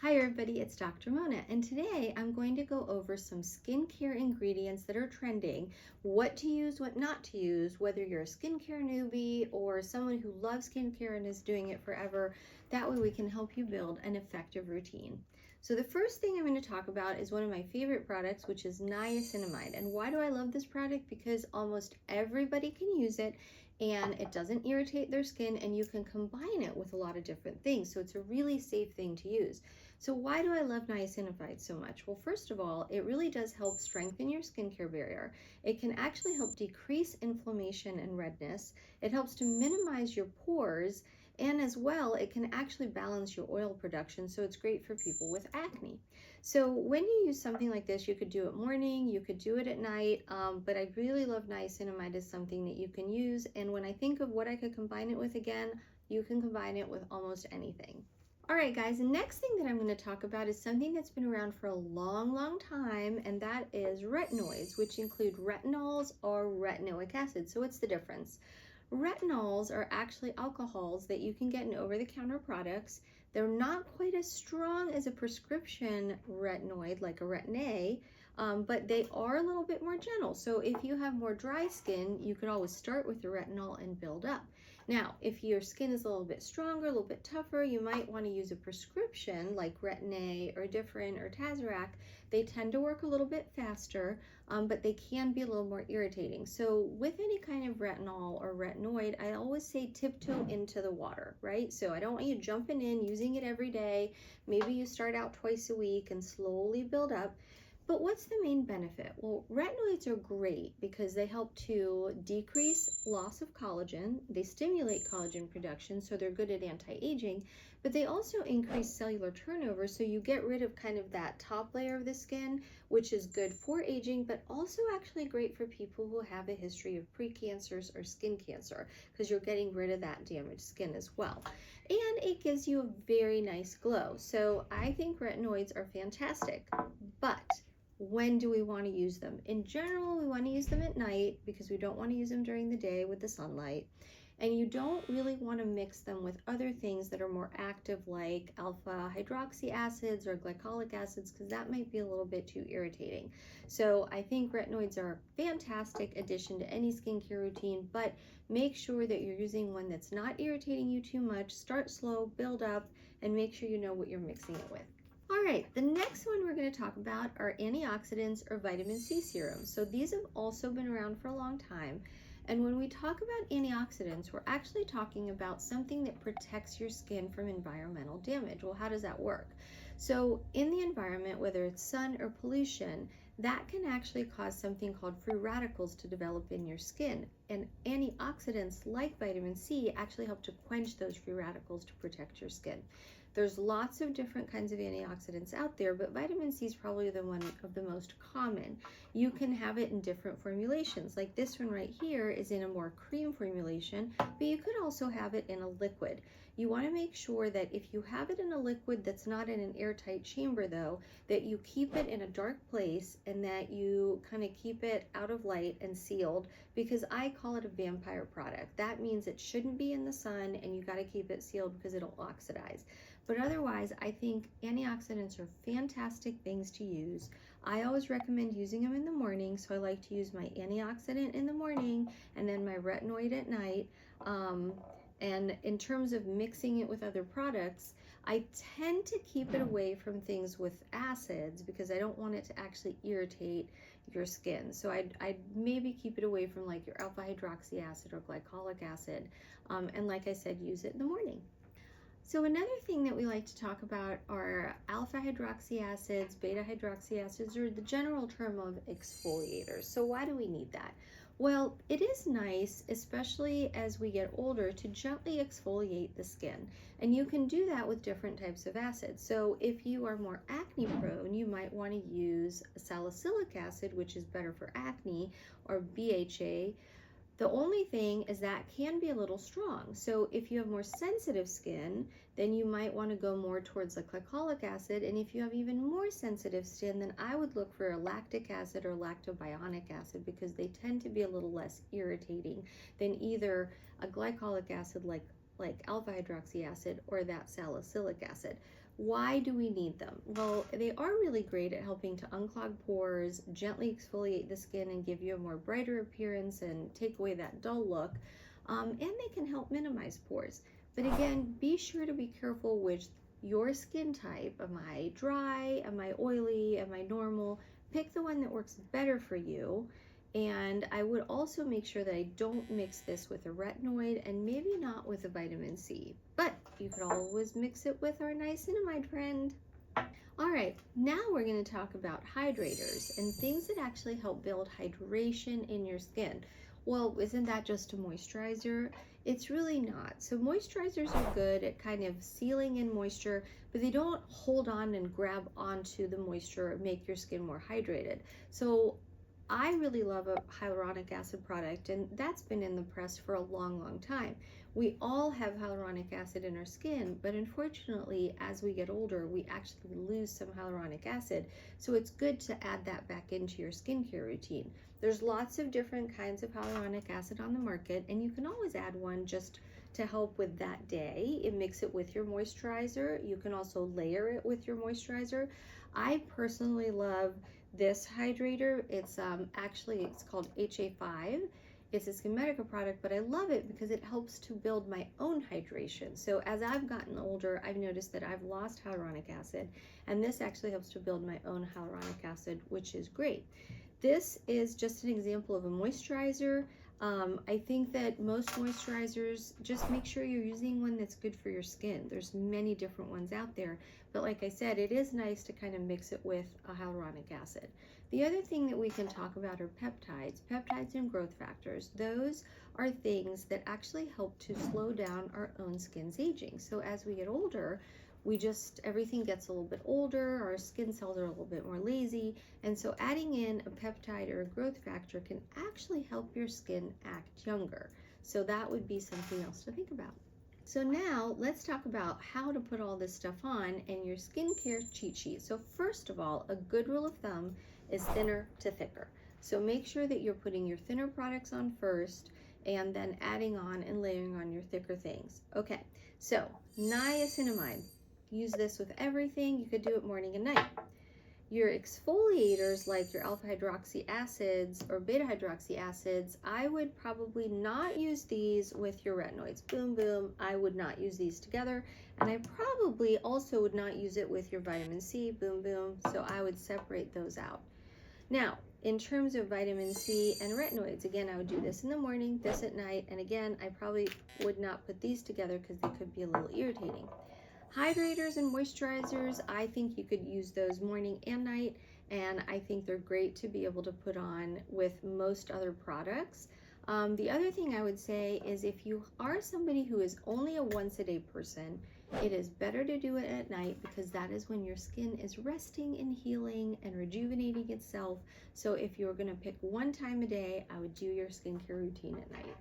Hi everybody, it's Dr. Mona, and today I'm going to go over some skincare ingredients that are trending, what to use, what not to use, whether you're a skincare newbie or someone who loves skincare and is doing it forever. That way we can help you build an effective routine. So the first thing I'm going to talk about is one of my favorite products, which is niacinamide. And why do I love this product? Because almost everybody can use it and it doesn't irritate their skin, and you can combine it with a lot of different things. So it's a really safe thing to use. So why do I love niacinamide so much? Well, first of all, it really does help strengthen your skincare barrier. It can actually help decrease inflammation and redness. It helps to minimize your pores, and as well, it can actually balance your oil production, so it's great for people with acne. So when you use something like this, you could do it morning, you could do it at night, but I really love niacinamide as something that you can use, and when I think of what I could combine it with again, you can combine it with almost anything. All right, guys, the next thing that I'm going to talk about is something that's been around for a long time, and that is retinoids, which include retinols or retinoic acid. So what's the difference? Retinols are actually alcohols that you can get in over-the-counter products. They're not quite as strong as a prescription retinoid, like a Retin-A, but they are a little bit more gentle. So if you have more dry skin, you could always start with the retinol and build up. Now, if your skin is a little bit stronger, a little bit tougher, you might want to use a prescription like Retin-A or Differin or Tazorac. They tend to work a little bit faster, but they can be a little more irritating. So with any kind of retinol or retinoid, I always say tiptoe into the water, right? So I don't want you jumping in, using it every day. Maybe you start out twice a week and slowly build up. But what's the main benefit? Well, retinoids are great because they help to decrease loss of collagen. They stimulate collagen production, so they're good at anti-aging, but they also increase cellular turnover, so you get rid of kind of that top layer of the skin, which is good for aging, but also actually great for people who have a history of precancers or skin cancer, because you're getting rid of that damaged skin as well. And it gives you a very nice glow. So I think retinoids are fantastic, but when do we want to use them? In general, we want to use them at night because we don't want to use them during the day with the sunlight. And you don't really want to mix them with other things that are more active, like alpha hydroxy acids or glycolic acids, because that might be a little bit too irritating. So I think retinoids are a fantastic addition to any skincare routine, but make sure that you're using one that's not irritating you too much. Start slow, build up, and make sure you know what you're mixing it with. All right, the next one we're going to talk about are antioxidants or vitamin C serums. So these have also been around for a long time. And when we talk about antioxidants, we're actually talking about something that protects your skin from environmental damage. Well, how does that work? So in the environment, whether it's sun or pollution, that can actually cause something called free radicals to develop in your skin. And antioxidants like vitamin C actually help to quench those free radicals to protect your skin. There's lots of different kinds of antioxidants out there, but vitamin C is probably the one of the most common. You can have it in different formulations. Like this one right here is in a more cream formulation, but you could also have it in a liquid. You want to make sure that if you have it in a liquid that's not in an airtight chamber though, that you keep it in a dark place and that you kind of keep it out of light and sealed, because I call it a vampire product. That means it shouldn't be in the sun and you got to keep it sealed because it'll oxidize. But otherwise, I think antioxidants are fantastic things to use. I always recommend using them in the morning, so I like to use my antioxidant in the morning and then my retinoid at night. And in terms of mixing it with other products, I tend to keep it away from things with acids because I don't want it to actually irritate your skin. So I'd maybe keep it away from like your alpha hydroxy acid or glycolic acid. And like I said, use it in the morning. So another thing that we like to talk about are alpha hydroxy acids, beta hydroxy acids, or the general term of exfoliators. So why do we need that? Well, it is nice, especially as we get older, to gently exfoliate the skin. And you can do that with different types of acids. So if you are more acne prone, you might want to use salicylic acid, which is better for acne, or BHA. The only thing is that can be a little strong. So if you have more sensitive skin, then you might want to go more towards the glycolic acid. And if you have even more sensitive skin, then I would look for a lactic acid or lactobionic acid, because they tend to be a little less irritating than either a glycolic acid like like alpha hydroxy acid or that salicylic acid. Why do we need them? Well, they are really great at helping to unclog pores, gently exfoliate the skin, and give you a more brighter appearance and take away that dull look. And they can help minimize pores. But again, be sure to be careful with your skin type. Am I dry? Am I oily? Am I normal? Pick the one that works better for you. And I would also make sure that I don't mix this with a retinoid and maybe not with a vitamin C. But you could always mix it with our niacinamide friend. All right, now we're going to talk about hydrators and things that actually help build hydration in your skin. Well, isn't that just a moisturizer? It's really not. So moisturizers are good at kind of sealing in moisture, but they don't hold on and grab onto the moisture and make your skin more hydrated. So I really love a hyaluronic acid product, and that's been in the press for a long, long time. We all have hyaluronic acid in our skin, but unfortunately, as we get older, we actually lose some hyaluronic acid. So it's good to add that back into your skincare routine. There's lots of different kinds of hyaluronic acid on the market, and you can always add one just to help with that day and mix it with your moisturizer. You can also layer it with your moisturizer. I personally love this hydrator. It's it's called HA5. It's a Skinmedica product, but I love it because it helps to build my own hydration. So as I've gotten older, I've noticed that I've lost hyaluronic acid, and this actually helps to build my own hyaluronic acid, which is great. This is just an example of a moisturizer. I think that most moisturizers, just make sure you're using one that's good for your skin. There's many different ones out there, but like I said, it is nice to kind of mix it with a hyaluronic acid. The other thing that we can talk about are peptides and growth factors. Those are things that actually help to slow down our own skin's aging. So as we get older, everything gets a little bit older, our skin cells are a little bit more lazy, and so adding in a peptide or a growth factor can actually help your skin act younger. So that would be something else to think about. So now let's talk about how to put all this stuff on in your skincare cheat sheet. So first of all, a good rule of thumb is thinner to thicker. So make sure that you're putting your thinner products on first and then adding on and layering on your thicker things. Okay, so niacinamide. Use this with everything. You could do it morning and night. Your exfoliators, like your alpha hydroxy acids or beta hydroxy acids, I would probably not use these with your retinoids. Boom, boom. I would not use these together. And I probably also would not use it with your vitamin C. Boom, boom. So I would separate those out. Now, in terms of vitamin C and retinoids, again, I would do this in the morning, this at night, and again, I probably would not put these together because they could be a little irritating. Hydrators and moisturizers, I think you could use those morning and night, and I think they're great to be able to put on with most other products. The other thing I would say is if you are somebody who is only a once a day person, it is better to do it at night because that is when your skin is resting and healing and rejuvenating itself. So if you're going to pick one time a day, I would do your skincare routine at night.